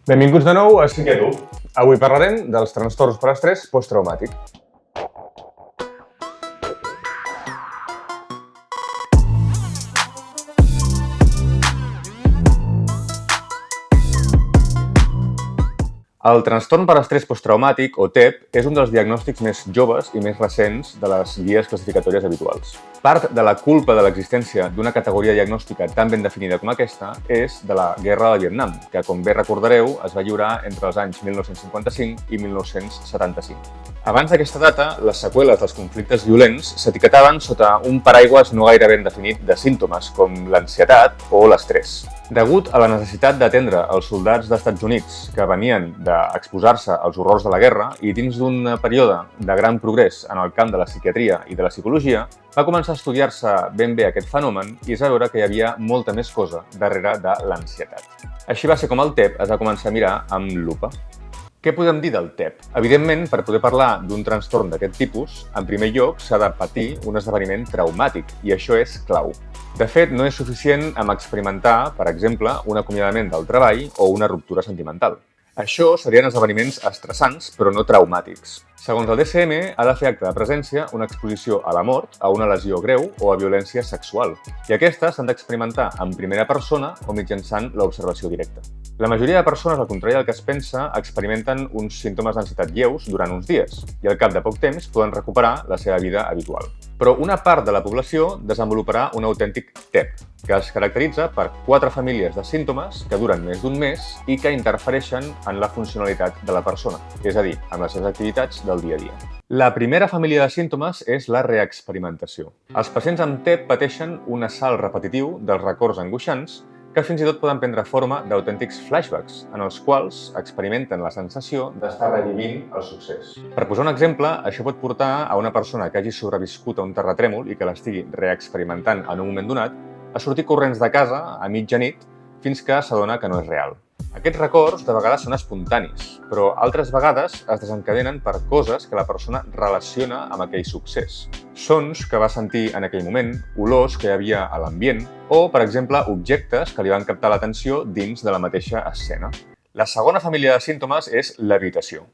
Benvinguts de nou a Sí que tu. Avui parlarem dels trastorns per estrès posttraumàtic. El trastorn per estrès posttraumàtic, o TEP, és un dels diagnòstics més joves i més recents de les guies classificatòries habituals. Part de la culpa de l'existència d'una categoria diagnòstica tan ben definida com aquesta és de la Guerra de Vietnam, que, com bé recordareu, es va lliurar entre els anys 1955 i 1975. Abans d'aquesta data, les seqüeles dels conflictes violents s'etiquetaven sota un paraigües no gaire ben definit de símptomes, com l'ansietat o l'estrès. Degut a la necessitat d'atendre els soldats dels Estats Units que venien d'exposar-se als horrors de la guerra i dins d'un període de gran progrés en el camp de la psiquiatria i de la psicologia, va començar a estudiar-se ben bé aquest fenomen i es va veure que hi havia molta més cosa darrere de l'ansietat. Així va ser com el TEP es va començar a mirar amb lupa. Què podem dir del TEP? Evidentment, per poder parlar d'un trastorn d'aquest tipus, en primer lloc s'ha de patir un esdeveniment traumàtic, i això és clau. De fet, no és suficient amb experimentar, per exemple, un acomiadament del treball o una ruptura sentimental. Això serien esdeveniments estressants, però no traumàtics. Segons el DSM, ha de fer acte de presència una exposició a la mort, a una lesió greu o a violència sexual, i aquestes s'han d'experimentar en primera persona o mitjançant l'observació directa. La majoria de persones, al contrari del que es pensa, experimenten uns símptomes d'ansietat lleus durant uns dies i al cap de poc temps poden recuperar la seva vida habitual. Però una part de la població desenvoluparà un autèntic TEP, que es caracteritza per 4 famílies de símptomes que duren més d'un mes i que interfereixen en la funcionalitat de la persona, és a dir, en les seves activitats del dia a dia. La primera família de símptomes és la reexperimentació. Els pacients amb TEP pateixen un assalt repetitiu dels records angoixants que fins i tot poden prendre forma d'autèntics flashbacks, en els quals experimenten la sensació d'estar revivint el succés. Per posar un exemple, això pot portar a una persona que hagi sobreviscut a un terratrèmol i que l'estigui reexperimentant en un moment donat a sortir corrents de casa a mitjanit fins que s'adona que no és real. Aquests records de vegades són espontanis, però altres vegades es desencadenen per coses que la persona relaciona amb aquell succés. Sons que va sentir en aquell moment, olors que hi havia a l'ambient o, per exemple, objectes que li van captar l'atenció dins de la mateixa escena. La segona família de símptomes és l'evitació.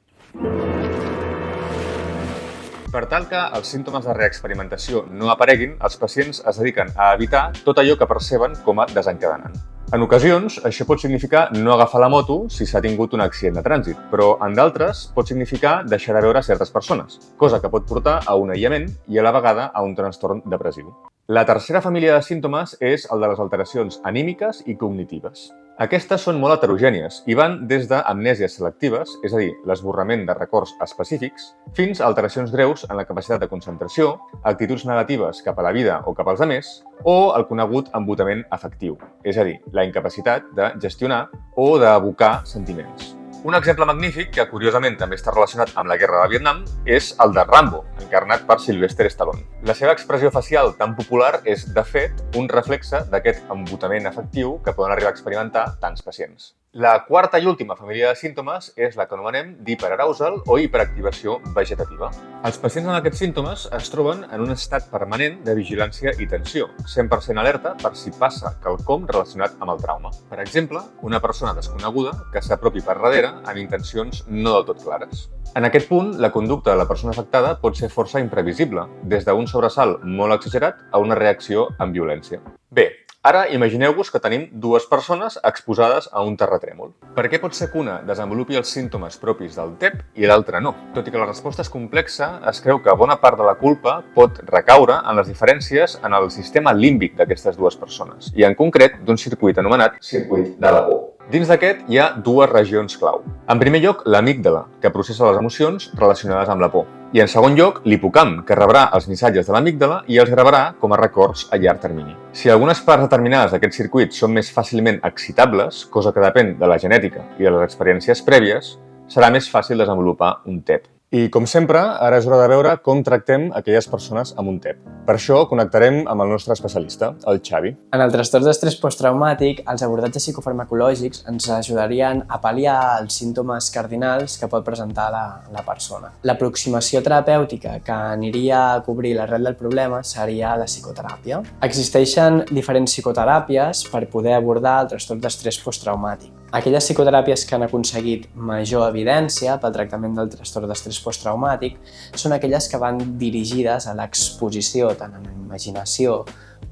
Per tal que els símptomes de reexperimentació no apareguin, els pacients es dediquen a evitar tot allò que perceben com a desencadenant. En ocasions, això pot significar no agafar la moto si s'ha tingut un accident de trànsit, però en d'altres pot significar deixar de veure certes persones, cosa que pot portar a un aïllament i a la vegada a un trastorn depressiu. La tercera família de símptomes és el de les alteracions anímiques i cognitives. Aquestes són molt heterogènies i van des d'amnèsies selectives, és a dir, l'esborrament de records específics, fins a alteracions greus en la capacitat de concentració, actituds negatives cap a la vida o cap als altres, o el conegut embotament afectiu, és a dir, la incapacitat de gestionar o d'evocar sentiments. Un exemple magnífic, que curiosament també està relacionat amb la Guerra de Vietnam, és el de Rambo, encarnat per Sylvester Stallone. La seva expressió facial tan popular és, de fet, un reflexe d'aquest embotament afectiu que poden arribar a experimentar tants pacients. La quarta i última família de símptomes és la que anomenem d'hiperarousal o hiperactivació vegetativa. Els pacients amb aquests símptomes es troben en un estat permanent de vigilància i tensió, 100% alerta per si passa quelcom relacionat amb el trauma. Per exemple, una persona desconeguda que s'apropi per darrere amb intencions no del tot clares. En aquest punt, la conducta de la persona afectada pot ser força imprevisible, des d'un sobresalt molt exagerat a una reacció amb violència. Bé, ara imagineu-vos que tenim 2 persones exposades a un terratrèmol. Per què pot ser que una desenvolupi els símptomes propis del TEP i l'altra no? Tot i que la resposta és complexa, es creu que bona part de la culpa pot recaure en les diferències en el sistema límbic d'aquestes 2 persones, i en concret d'un circuit anomenat circuit de la por. Dins d'aquest hi ha 2 regions clau. En primer lloc, l'amígdala, que processa les emocions relacionades amb la por. I en segon lloc, l'hipocamp, que rebrà els missatges de l'amígdala i els gravarà com a records a llarg termini. Si algunes parts determinades d'aquests circuits són més fàcilment excitables, cosa que depèn de la genètica i de les experiències prèvies, serà més fàcil desenvolupar un TEP. I, com sempre, ara és hora de veure com tractem aquelles persones amb un TEP. Per això connectarem amb el nostre especialista, el Xavi. En el trastorn d'estrès posttraumàtic, els abordatges psicofarmacològics ens ajudarien a pal·liar els símptomes cardinals que pot presentar la persona. L'aproximació terapèutica que aniria a cobrir l'arrel del problema seria la psicoteràpia. Existeixen diferents psicoteràpies per poder abordar el trastorn d'estrès posttraumàtic. Aquelles psicoteràpies que han aconseguit major evidència pel tractament del trastorn d'estrès posttraumàtic són aquelles que van dirigides a l'exposició, tant en imaginació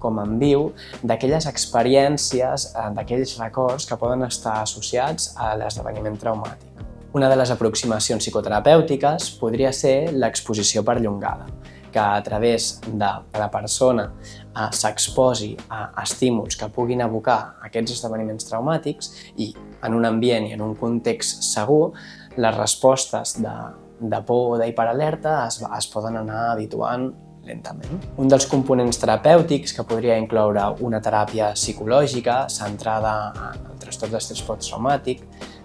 com en viu, d'aquelles experiències, d'aquells records que poden estar associats a l'esdeveniment traumàtic. Una de les aproximacions psicoterapèutiques podria ser l'exposició perllongada, que a través de la persona s'exposi a estímuls que puguin evocar aquests esdeveniments traumàtics i en un ambient i en un context segur, les respostes de por o d'hiperalerta es poden anar habituant lentament. Un dels components terapèutics que podria incloure una teràpia psicològica centrada en el trastorn d'estrès posttraumàtic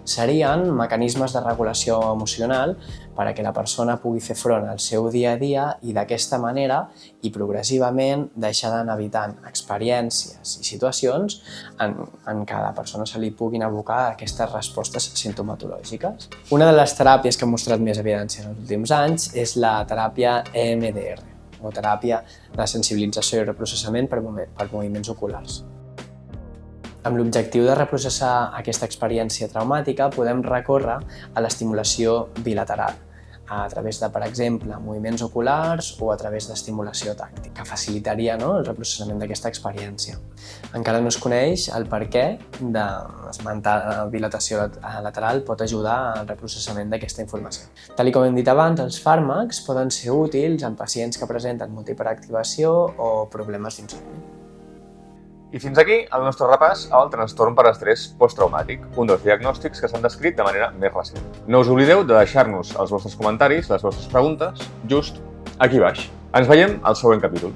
serien mecanismes de regulació emocional perquè la persona pugui fer front al seu dia a dia i d'aquesta manera i progressivament deixar d'anar evitant experiències i situacions en què a la persona se li puguin evocar aquestes respostes sintomatològiques. Una de les teràpies que ha mostrat més evidència en els últims anys és la teràpia EMDR, o teràpia de sensibilització i reprocessament per moviments oculars. Amb l'objectiu de reprocessar aquesta experiència traumàtica, podem recórrer a l'estimulació bilateral, a través de, per exemple, moviments oculars o a través d'estimulació tàctil, que facilitaria el reprocessament d'aquesta experiència. Encara no es coneix el perquè d'esmentar dilatació lateral pot ajudar al reprocessament d'aquesta informació. Tal com hem dit abans, els fàrmacs poden ser útils en pacients que presenten molta hiperactivació o problemes d'insomni. I fins aquí el nostre repàs al trastorn per estrès posttraumàtic, un dels diagnòstics que s'han descrit de manera més recent. No us oblideu de deixar-nos els vostres comentaris, les vostres preguntes, just aquí baix. Ens veiem al següent capítol.